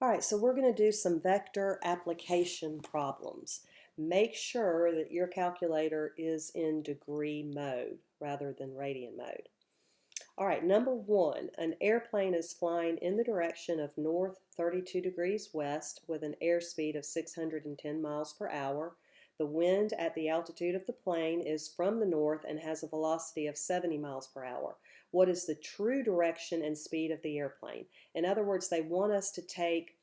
All right, so we're going to do some vector application problems. Make sure that your calculator is in degree mode rather than radian mode. All right, number one, an airplane is flying in the direction of north 32 degrees west with an airspeed of 610 miles per hour. The wind at the altitude of the plane is from the north and has a velocity of 70 miles per hour. What is the true direction and speed of the airplane? In other words, they want us to take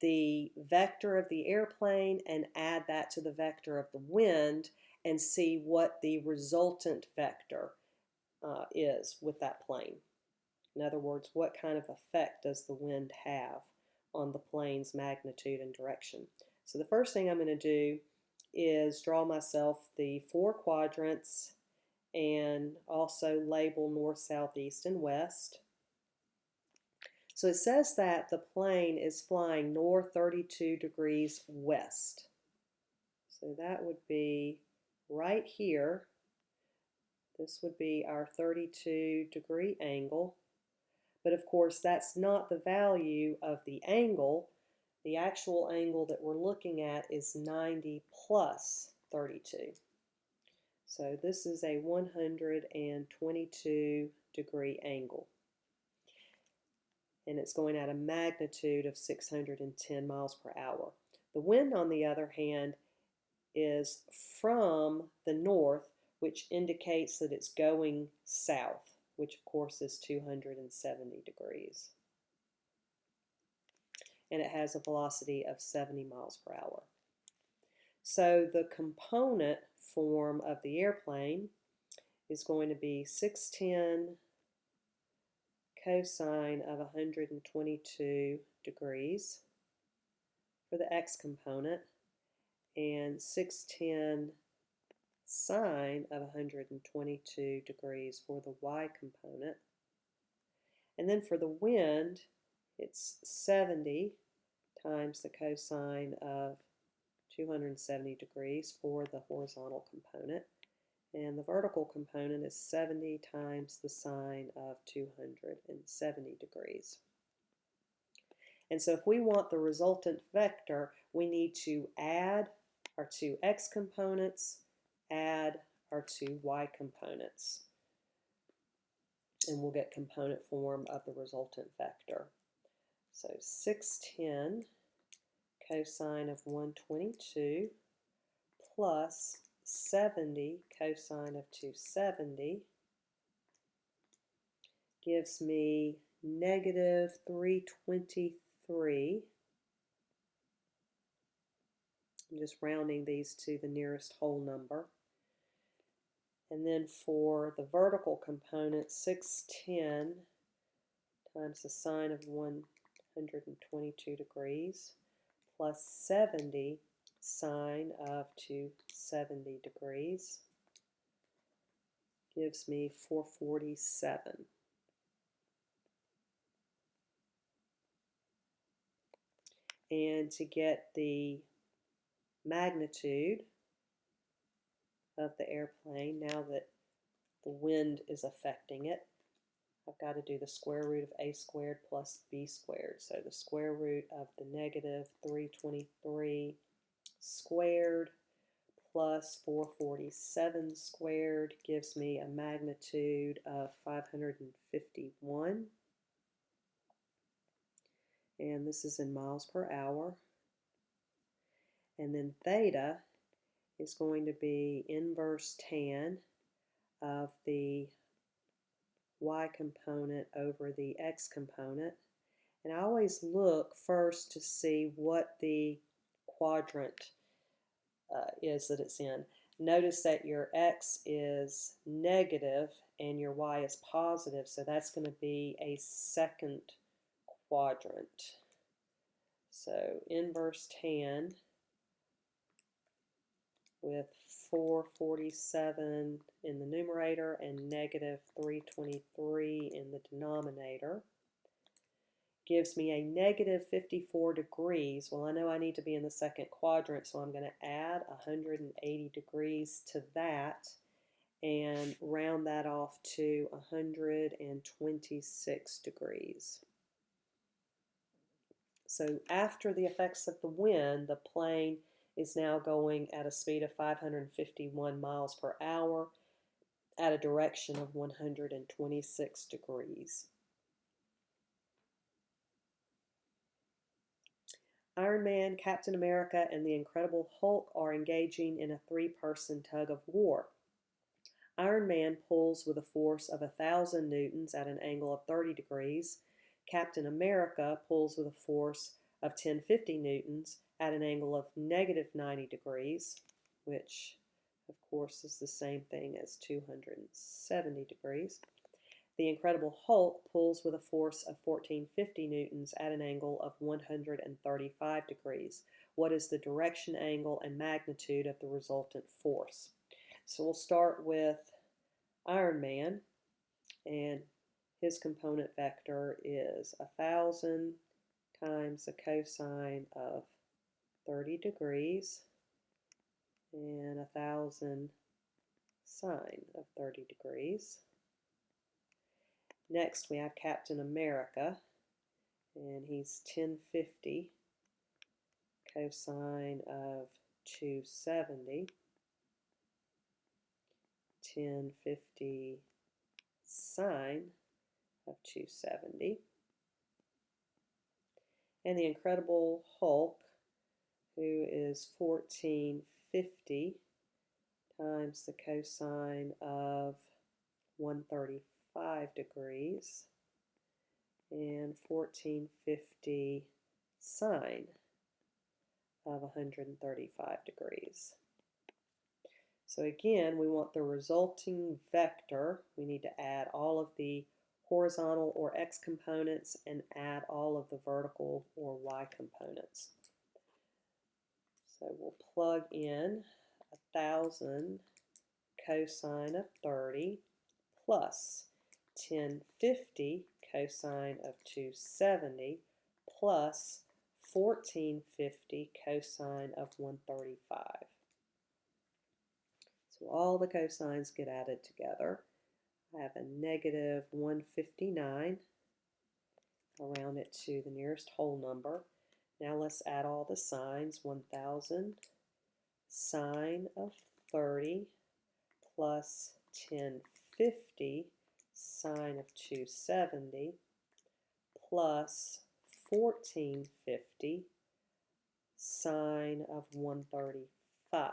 the vector of the airplane and add that to the vector of the wind and see what the resultant vector is with that plane. In other words, what kind of effect does the wind have on the plane's magnitude and direction? So the first thing I'm going to do is draw myself the four quadrants and also label north, south, east, and west. So it says that the plane is flying north 32 degrees west. So that would be right here. This would be our 32-degree angle. But of course, that's not the value of the angle. The actual angle that we're looking at is 90 plus 32. So this is a 122-degree angle. And it's going at a magnitude of 610 miles per hour. The wind, on the other hand, is from the north, which indicates that it's going south, which of course is 270 degrees. And it has a velocity of 70 miles per hour. So the component form of the airplane is going to be 610 cosine of 122 degrees for the x component and 610 sine of 122 degrees for the y component. And then for the wind, it's 70 times the cosine of 270 degrees for the horizontal component. And the vertical component is 70 times the sine of 270 degrees. And so if we want the resultant vector, we need to add our two x components, add our two y components, and we'll get component form of the resultant vector. So 610 cosine of 122 plus 70 cosine of 270 gives me negative 323. I'm just rounding these to the nearest whole number. And then for the vertical component, 610 times the sine of 122 degrees plus 70 sine of 270 degrees gives me 447. And to get the magnitude of the airplane, now that the wind is affecting it, I've got to do the square root of a squared plus b squared. So the square root of the negative 323 squared plus 447 squared gives me a magnitude of 551. And this is in miles per hour. And then theta is going to be inverse tan of the y component over the x component. And I always look first to see what the quadrant is that it's in. Notice that your x is negative and your y is positive, so that's going to be a second quadrant. So inverse tan with 447 in the numerator and negative 323 in the denominator gives me a negative 54 degrees. Well, I know I need to be in the second quadrant, so I'm going to add 180 degrees to that and round that off to 126 degrees. So after the effects of the wind, the plane is now going at a speed of 551 miles per hour at a direction of 126 degrees. Iron Man, Captain America, and the Incredible Hulk are engaging in a three-person tug of war. Iron Man pulls with a force of 1,000 newtons at an angle of 30 degrees. Captain America pulls with a force of 1050 newtons at an angle of negative 90 degrees, which of course is the same thing as 270 degrees. The Incredible Hulk pulls with a force of 1450 newtons at an angle of 135 degrees. What is the direction, angle, and magnitude of the resultant force? So we'll start with Iron Man, and his component vector is 1,000 times the cosine of 30 degrees and 1,000 sine of 30 degrees. Next we have Captain America, and he's 1050 cosine of 270, 1050 sine of 270. And the Incredible Hulk, who is 1450 times the cosine of 135 degrees and 1450 sine of 135 degrees. So again, we want the resulting vector. We need to add all of the horizontal or x components and add all of the vertical or y components. So we'll plug in 1,000 cosine of 30 plus 1050 cosine of 270 plus 1450 cosine of 135. So all the cosines get added together. I have a negative 159. I'll round it to the nearest whole number. Now let's add all the sines. 1,000 sine of 30 plus 1050 sine of 270 plus 1450 sine of 135.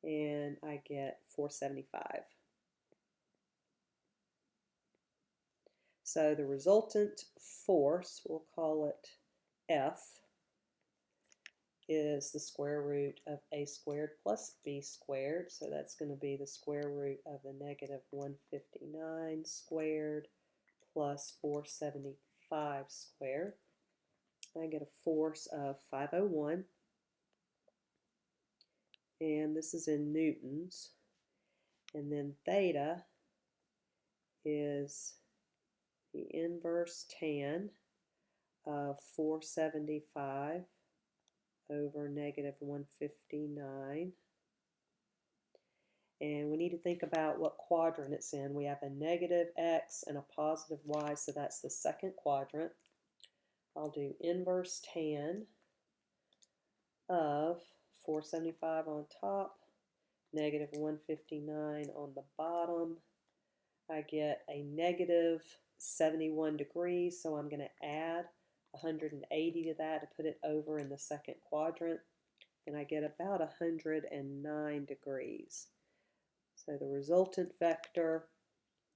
And I get 475. So the resultant force, we'll call it F, is the square root of a squared plus b squared. So that's going to be the square root of the negative 159 squared plus 475 squared. I get a force of 501. And this is in newtons. And then theta is the inverse tan of 475 over negative 159. And we need to think about what quadrant it's in. We have a negative x and a positive y, so that's the second quadrant. I'll do inverse tan of 475 on top, negative 159 on the bottom. I get a negative 71 degrees, so I'm going to add 180 to that to put it over in the second quadrant, and I get about 109 degrees. So the resultant vector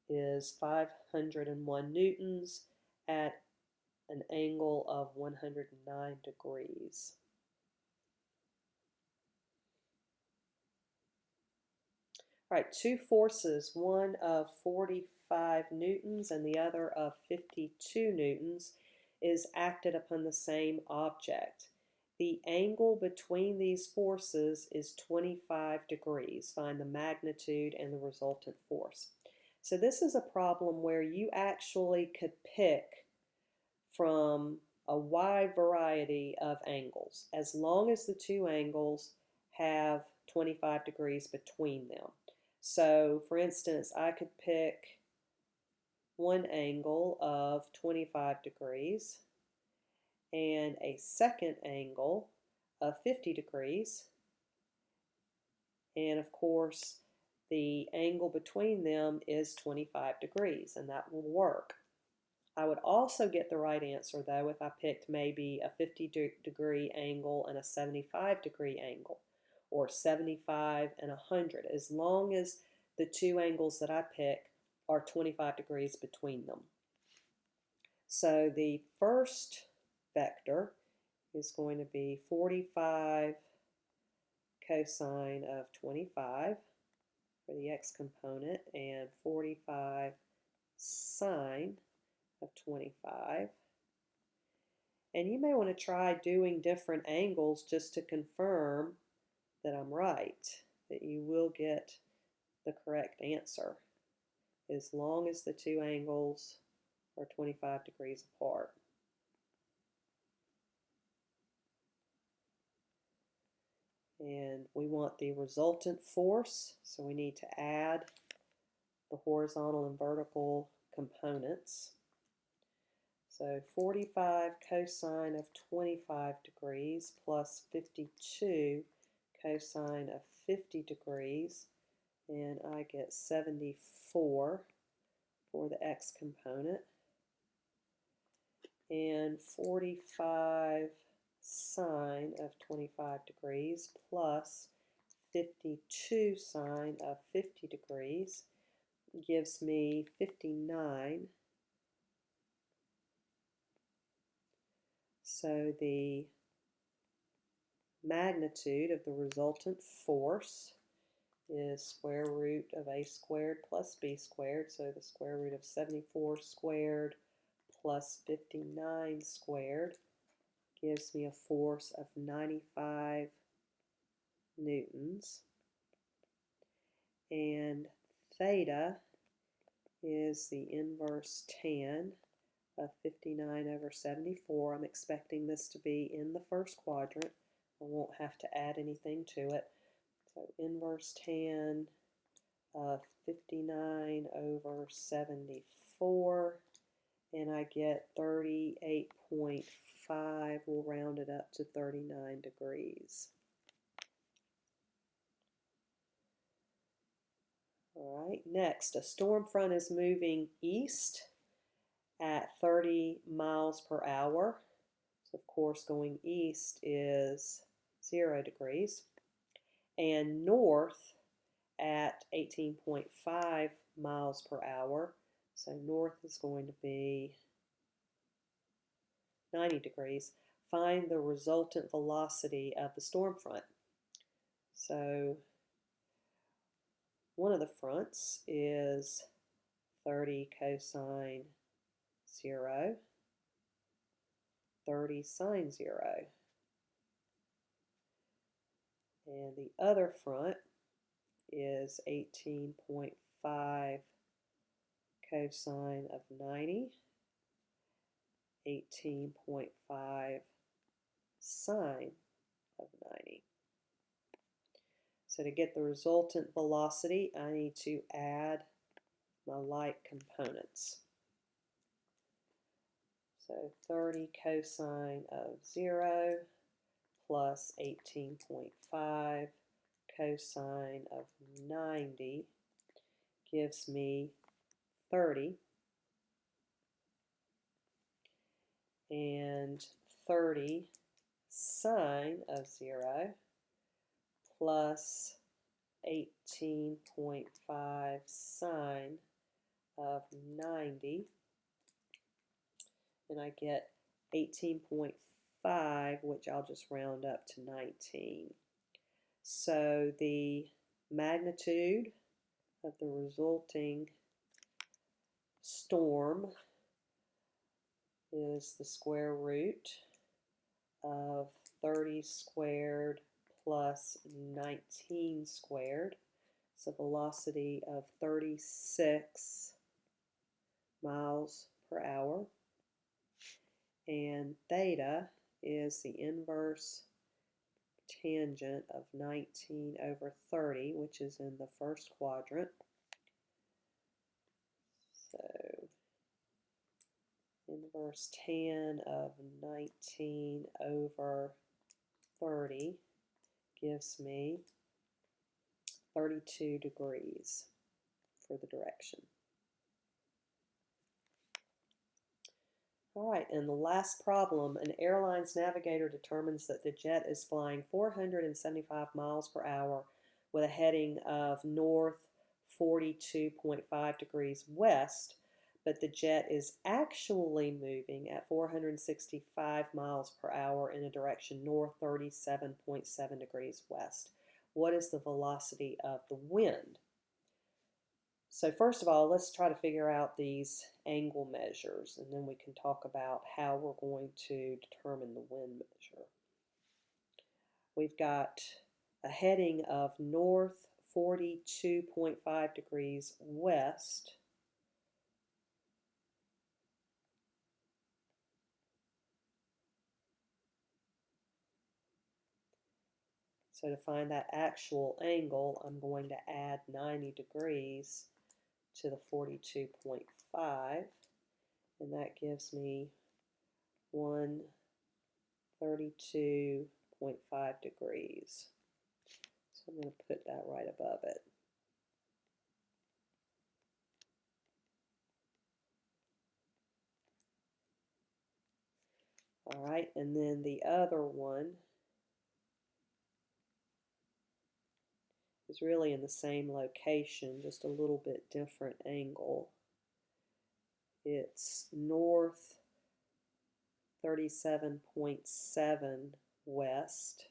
is 501 newtons at an angle of 109 degrees. All right, two forces, one of 45 newtons and the other of 52 newtons, is acted upon the same object. The angle between these forces is 25 degrees. Find the magnitude and the resultant force. So this is a problem where you actually could pick from a wide variety of angles, as long as the two angles have 25 degrees between them. So, for instance, I could pick one angle of 25 degrees, and a second angle of 50 degrees. And of course, the angle between them is 25 degrees, and that will work. I would also get the right answer, though, if I picked maybe a 50-degree angle and a 75-degree angle, or 75 and 100, as long as the two angles that I pick are 25 degrees between them. So the first vector is going to be 45 cosine of 25 for the x component and 45 sine of 25. And you may want to try doing different angles just to confirm that I'm right, that you will get the correct answer, as long as the two angles are 25 degrees apart. And we want the resultant force, so we need to add the horizontal and vertical components. So 45 cosine of 25 degrees plus 52 cosine of 50 degrees, and I get 74 for the x component, and 45 sine of 25 degrees plus 52 sine of 50 degrees gives me 59. So the magnitude of the resultant force is square root of a squared plus b squared, so the square root of 74 squared plus 59 squared gives me a force of 95 newtons. And theta is the inverse tan of 59 over 74. I'm expecting this to be in the first quadrant. I won't have to add anything to it. So inverse tan of 59 over 74, and I get 38.5. We'll round it up to 39 degrees. All right, next, a storm front is moving east at 30 miles per hour. So of course, going east is 0 degrees, and north at 18.5 miles per hour. So north is going to be 90 degrees. Find the resultant velocity of the storm front. So one of the fronts is 30 cosine 0, 30 sine 0. And the other front is 18.5 cosine of 90, 18.5 sine of 90. So to get the resultant velocity, I need to add my like components. So 30 cosine of 0 plus 18.5 cosine of 90 gives me 30, and 30 sine of 0 plus 18.5 sine of 90, and I get 18.5, which I'll just round up to 19. So the magnitude of the resulting storm is the square root of 30 squared plus 19 squared. It's a velocity of 36 miles per hour. And theta is the inverse tangent of 19 over 30, which is in the first quadrant. So First tan of 19 over 30 gives me 32 degrees for the direction. All right, and the last problem, an airline's navigator determines that the jet is flying 475 miles per hour with a heading of north 42.5 degrees west, but the jet is actually moving at 465 miles per hour in a direction north 37.7 degrees west. What is the velocity of the wind? So first of all, let's try to figure out these angle measures, and then we can talk about how we're going to determine the wind measure. We've got a heading of north 42.5 degrees west. So to find that actual angle, I'm going to add 90 degrees to the 42.5, and that gives me 132.5 degrees. So I'm going to put that right above it. All right, and then the other one is really in the same location, just a little bit different angle. It's north 37.7 west.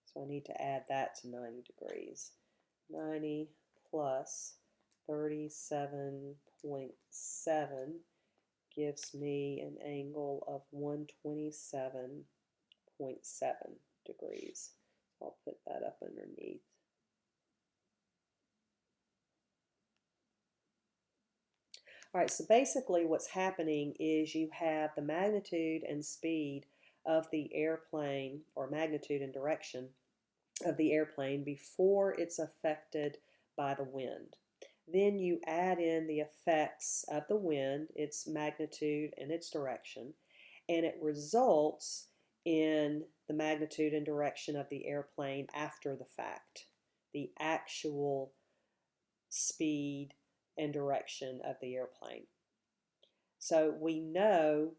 So I need to add that to 90 degrees. 90 plus 37.7 gives me an angle of 127.7 degrees. I'll put that up underneath. All right, so basically what's happening is you have the magnitude and speed of the airplane, or magnitude and direction of the airplane before it's affected by the wind. Then you add in the effects of the wind, its magnitude and its direction, and it results in the magnitude and direction of the airplane after the fact, the actual speed and direction of the airplane. So we know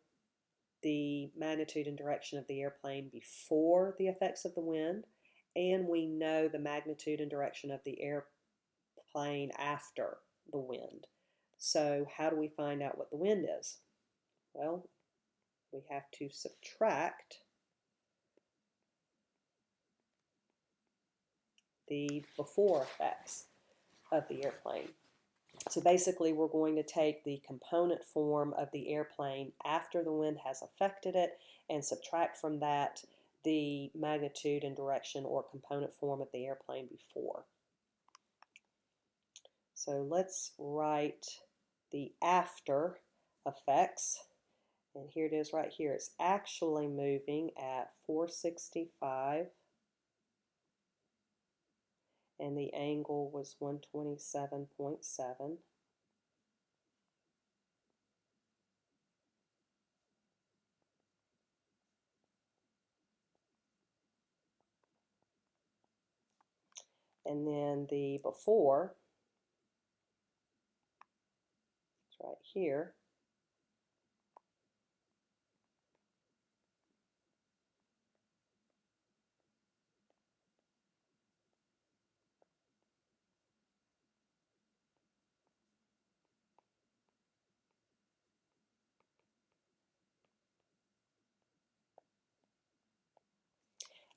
the magnitude and direction of the airplane before the effects of the wind, and we know the magnitude and direction of the airplane after the wind. So how do we find out what the wind is? Well, we have to subtract the before effects of the airplane. So basically we're going to take the component form of the airplane after the wind has affected it and subtract from that the magnitude and direction or component form of the airplane before. So let's write the after effects, and here it is right here. It's actually moving at 465, and the angle was 127.7. And then the before, it's right here.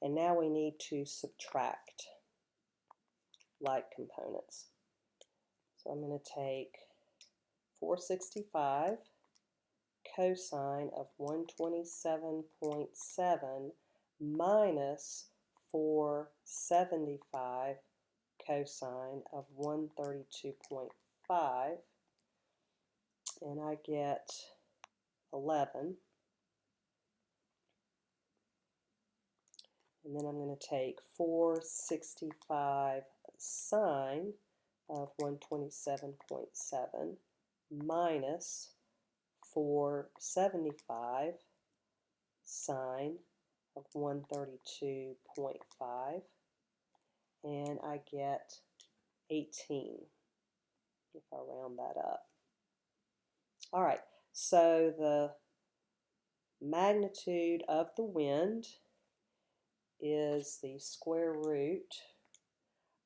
And now we need to subtract like components. So I'm going to take 465 cosine of 127.7 minus 475 cosine of 132.5, and I get 11. And then I'm going to take 465 sine of 127.7 minus 475 sine of 132.5, and I get 18 if I round that up. All right, so the magnitude of the wind is the square root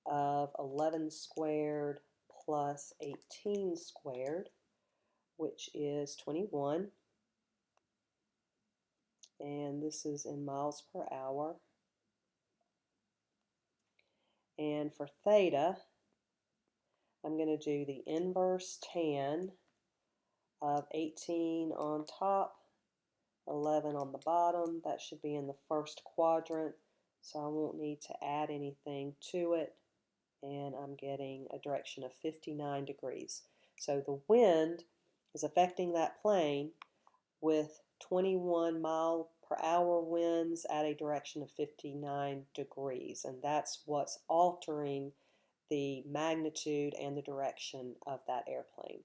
of 11 squared plus 18 squared, which is 21. And this is in miles per hour. And for theta, I'm going to do the inverse tan of 18 on top, 11 on the bottom. That should be in the first quadrant, so I won't need to add anything to it. And I'm getting a direction of 59 degrees. So the wind is affecting that plane with 21 mile per hour winds at a direction of 59 degrees, and that's what's altering the magnitude and the direction of that airplane.